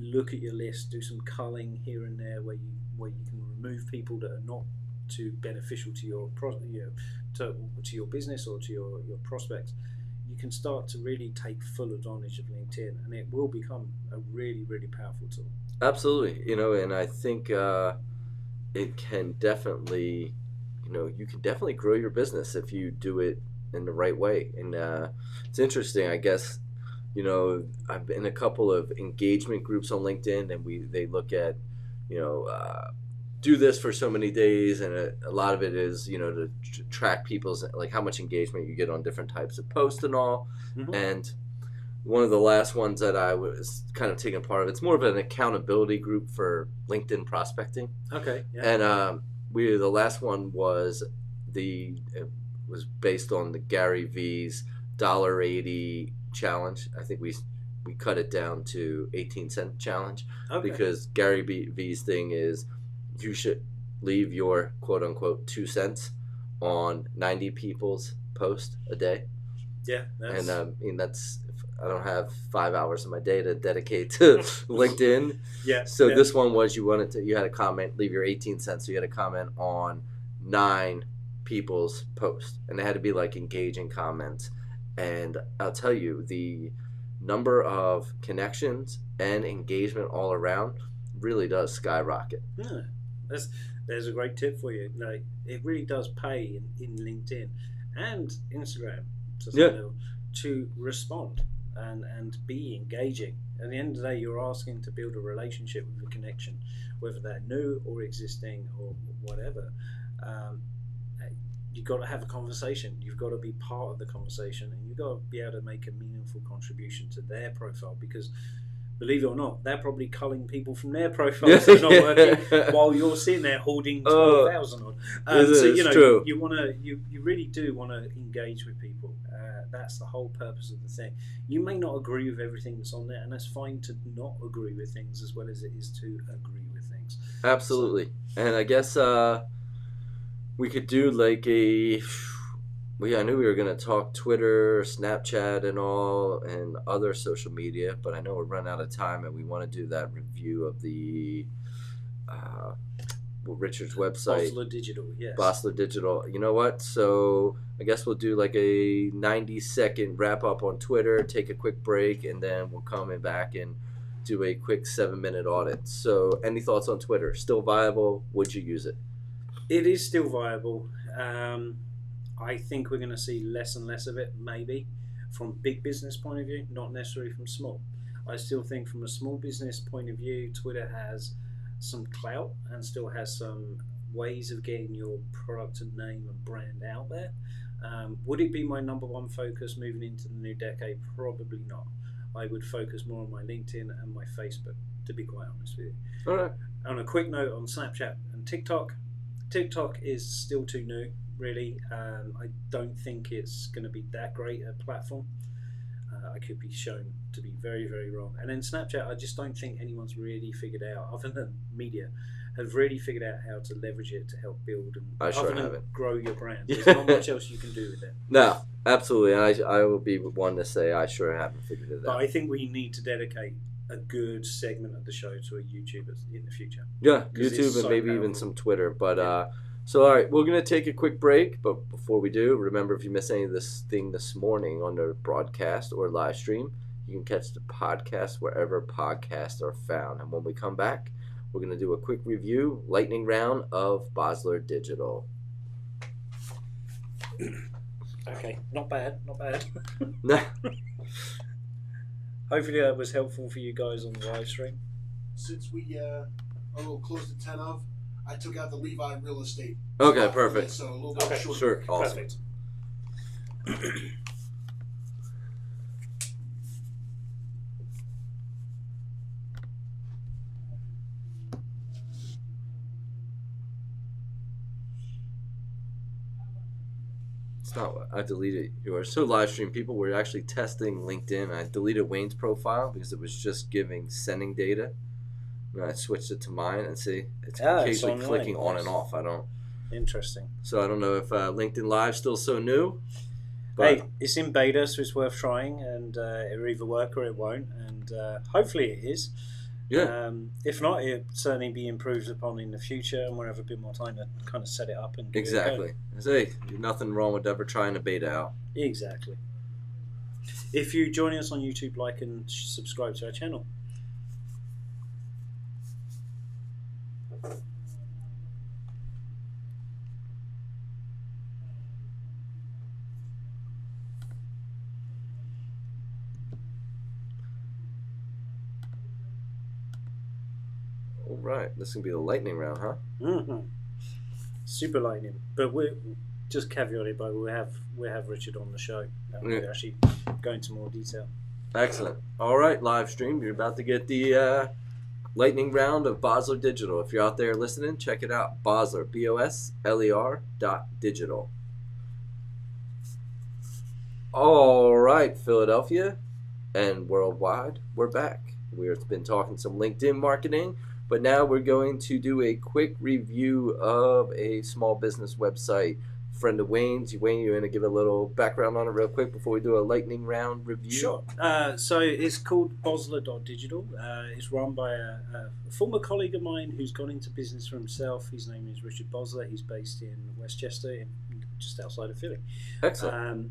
Look at your list, do some culling here and there where you can remove people that are not too beneficial to your to your business or to your prospects. You can start to really take full advantage of LinkedIn, and it will become a really, really powerful tool. Absolutely, and I think it can definitely, you can definitely grow your business if you do it in the right way. And it's interesting, I guess. I've been in a couple of engagement groups on LinkedIn, and they look at, do this for so many days, and a lot of it is, to track people's, like, how much engagement you get on different types of posts and all. Mm-hmm. And one of the last ones that I was kind of taking part of, it's more of an accountability group for LinkedIn prospecting. Okay. Yeah. And the last one was it was based on the Gary V's $1.80 challenge. I think we cut it down to 18-cent challenge. Okay. Because Gary V's thing is you should leave your quote unquote 2 cents on 90 people's post a day. Yeah, that's I don't have 5 hours of my day to dedicate to LinkedIn. Yeah. So this one was you had a comment, leave your 18 cents. So you had a comment on 9 people's posts, and it had to be like engaging comments. And I'll tell you, the number of connections and engagement all around really does skyrocket. Yeah, there's a great tip for you. Like, it really does pay in LinkedIn and Instagram to respond and be engaging. At the end of the day, you're asking to build a relationship with a connection, whether they're new or existing or whatever. You've got to have a conversation. You've got to be part of the conversation, and you've got to be able to make a meaningful contribution to their profile, because believe it or not, they're probably culling people from their profiles that are not working while you're sitting there holding 12,000 on. So you know, true. you really do want to engage with people. That's the whole purpose of the thing. You may not agree with everything that's on there, and that's fine to not agree with things as well as it is to agree with things. Absolutely. And I guess we could do like I knew we were going to talk Twitter, Snapchat, and all, and other social media, but I know we're running out of time, and we want to do that review of the Richard's website. Bosler Digital, yes. Bosler Digital. You know what? So I guess we'll do like a 90-second wrap-up on Twitter, take a quick break, and then we'll come back and do a quick 7-minute audit. So any thoughts on Twitter? Still viable? Would you use it? It is still viable. I think we're going to see less and less of it, maybe, from big business point of view, not necessarily from small. I still think from a small business point of view, Twitter has some clout and still has some ways of getting your product and name and brand out there. Would it be my number one focus moving into the new decade? Probably not. I would focus more on my LinkedIn and my Facebook, to be quite honest with you. All right. On a quick note on Snapchat and TikTok, TikTok is still too new, really. I don't think it's going to be that great a platform. I could be shown to be very, very wrong. And then Snapchat, I just don't think anyone's really figured out, other than media, have really figured out how to leverage it to help build and grow your brand. There's not much else you can do with it. No, absolutely. And I will be one to say I sure haven't figured it out. But I think we need to dedicate a good segment of the show to a YouTuber in the future. Yeah, YouTube and maybe even some Twitter. But so, all right, we're going to take a quick break. But before we do, remember, if you miss any of this thing this morning on the broadcast or live stream, you can catch the podcast wherever podcasts are found. And when we come back, we're going to do a quick review, lightning round of Bosler Digital. Okay, not bad. Nah. Hopefully that was helpful for you guys on the live stream. Since we are a little close to 10 of, I took out the Levi real estate. Okay, perfect. So a little bit shorter. Sure, awesome. Perfect. It's not. I deleted yours. So live stream people, we're actually testing LinkedIn. I deleted Wayne's profile because it was just giving sending data. And I switched it to mine and see it's occasionally clicking on and off. I don't. Interesting. So I don't know if LinkedIn Live's still so new. But hey, it's in beta, so it's worth trying, and it'll either work or it won't, and hopefully it is. Yeah. If not, it'll certainly be improved upon in the future, and we'll have a bit more time to kind of set it up and exactly. Hey, nothing wrong with ever trying a beta out. Exactly. If you're joining us on YouTube, like and subscribe to our channel. All right, this is gonna be the lightning round, huh? Mm-hmm. Super lightning, but we're just caveated by we have Richard on the show, and we're actually go into more detail. Excellent. All right, live stream. You're about to get the lightning round of Bosler Digital. If you're out there listening, check it out. Bosler, BOSLER.digital. All right, Philadelphia and worldwide, we're back. We've been talking some LinkedIn marketing, but now we're going to do a quick review of a small business website. Friend of Wayne's. Wayne, you want to give a little background on it real quick before we do a lightning round review? Sure. So it's called Bosler.digital. It's run by a former colleague of mine who's gone into business for himself. His name is Richard Bosler. He's based in Westchester, just outside of Philly. Excellent.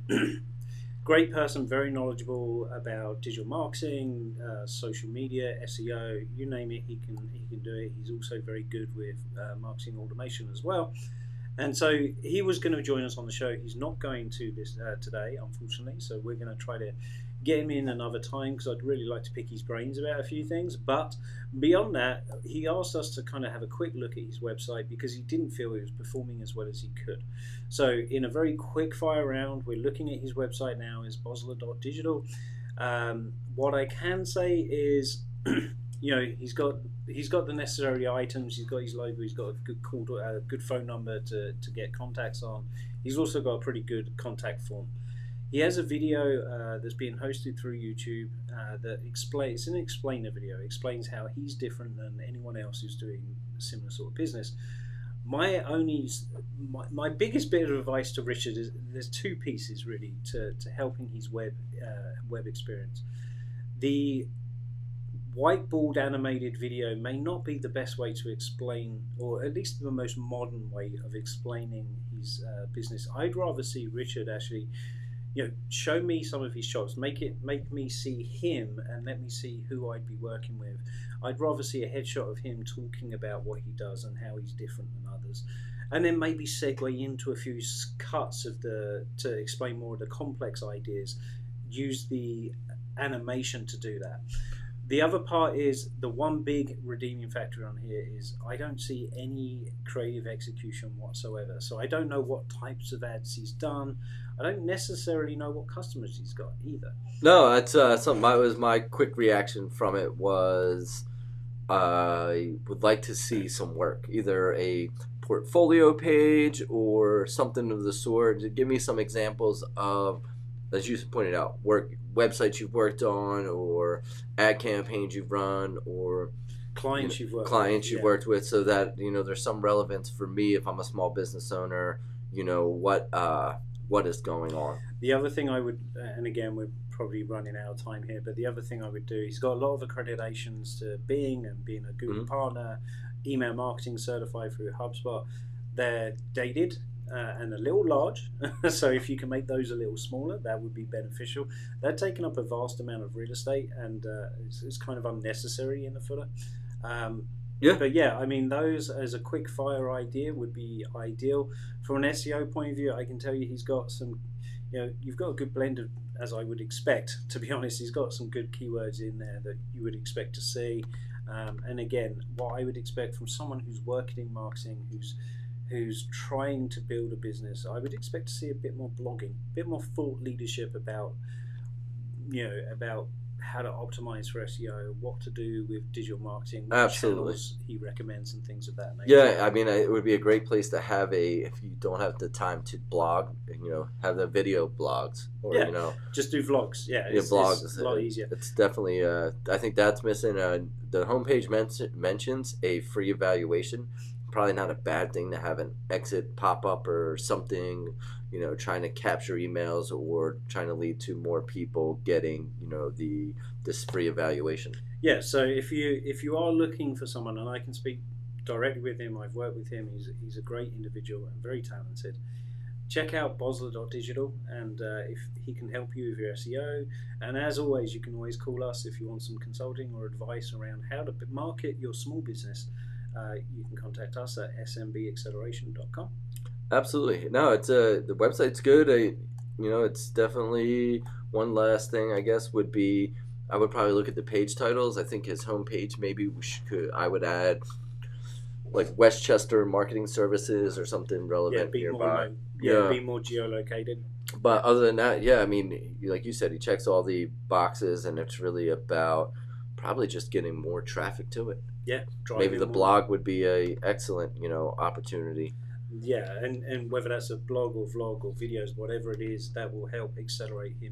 Great person, very knowledgeable about digital marketing, social media, SEO, you name it, he can do it. He's also very good with marketing automation as well. And so he was going to join us on the show. He's not going to this today, unfortunately. So we're going to try to get him in another time because I'd really like to pick his brains about a few things. But beyond that, he asked us to kind of have a quick look at his website because he didn't feel it was performing as well as he could. So in a very quick fire round, we're looking at his website now is bosler.digital. What I can say is you know, he's got the necessary items. He's got his logo. He's got a good good phone number to get contacts on. He's also got a pretty good contact form. He has a video that's being hosted through YouTube that explains. It's an explainer video. It explains how he's different than anyone else who's doing a similar sort of business. My biggest bit of advice to Richard is there's two pieces really to helping his web experience. The whiteboard animated video may not be the best way to explain, or at least the most modern way of explaining his business. I'd rather see Richard actually, you know, show me some of his shots, make me see him and let me see who I'd be working with. I'd rather see a headshot of him talking about what he does and how he's different than others, and then maybe segue into a few cuts to explain more of the complex ideas. Use the animation to do that. The other part is the one big redeeming factor on here is I don't see any creative execution whatsoever. So I don't know what types of ads he's done. I don't necessarily know what customers he's got either. No, that's something. My quick reaction from it was I would like to see some work, either a portfolio page or something of the sort. Give me some examples of, as you pointed out, websites you've worked on, or ad campaigns you've run, or clients you've worked with, so that there's some relevance for me if I'm a small business owner. What is going on. The other thing I would, and again we're probably running out of time here, but the other thing I would do, he's got a lot of accreditations to Bing and being a Google partner, email marketing certified through HubSpot. They're dated and a little large, so if you can make those a little smaller, that would be beneficial. They're taking up a vast amount of real estate, and it's kind of unnecessary in the footer. But yeah, I mean, those as a quick fire idea would be ideal. From an SEO point of view, I can tell you he's got some, you've got a good blend of, as I would expect, to be honest. He's got some good keywords in there that you would expect to see. And again, what I would expect from someone who's working in marketing, who's trying to build a business, I would expect to see a bit more blogging, a bit more thought leadership about how to optimize for SEO, what to do with digital marketing, what channels he recommends, and things of that nature. Yeah, I mean, it would be a great place to have if you don't have the time to blog, have the video blogs, or just do vlogs. Blogs. It's a lot easier. It's definitely, I think that's missing. The homepage mentions a free evaluation. Probably not a bad thing to have an exit pop up or something, trying to capture emails or trying to lead to more people getting, this free evaluation. Yeah, so if you are looking for someone, and I can speak directly with him, I've worked with him, he's a great individual and very talented. Check out bosler.digital, and if he can help you with your SEO. And as always, you can always call us if you want some consulting or advice around how to market your small business. You can contact us at smbacceleration.com. Absolutely. No, it's the website's good. It's definitely one last thing I guess would be I would probably look at the page titles. I think his homepage maybe I would add like Westchester Marketing Services or something relevant nearby. Be more geolocated. But other than that, I mean, like you said, he checks all the boxes, and it's really about probably just getting more traffic to it. Yeah, maybe the blog would be a excellent, opportunity. Yeah, and whether that's a blog or vlog or videos, whatever it is, that will help accelerate your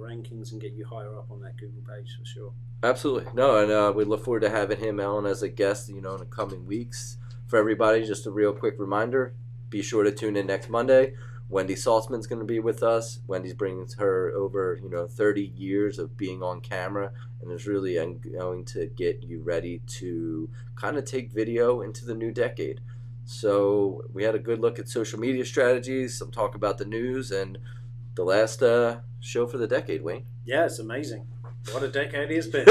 rankings and get you higher up on that Google page for sure. Absolutely. No, and we look forward to having him on as a guest, in the coming weeks. For everybody, just a real quick reminder, be sure to tune in next Monday. Wendy Saltzman's going to be with us. Wendy's bringing her over, 30 years of being on camera, and is really going to get you ready to kind of take video into the new decade. So we had a good look at social media strategies, some talk about the news, and the last show for the decade, Wayne. Yeah, it's amazing. What a decade it has been.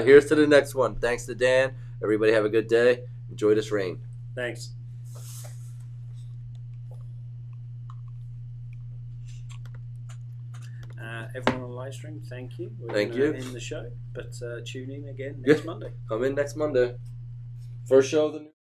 Here's to the next one. Thanks to Dan. Everybody have a good day. Enjoy this rain. Thanks. Everyone on Livestream, thank you. We're thank you. In the show, but tune in again next Monday. Come in next Monday. First show of the new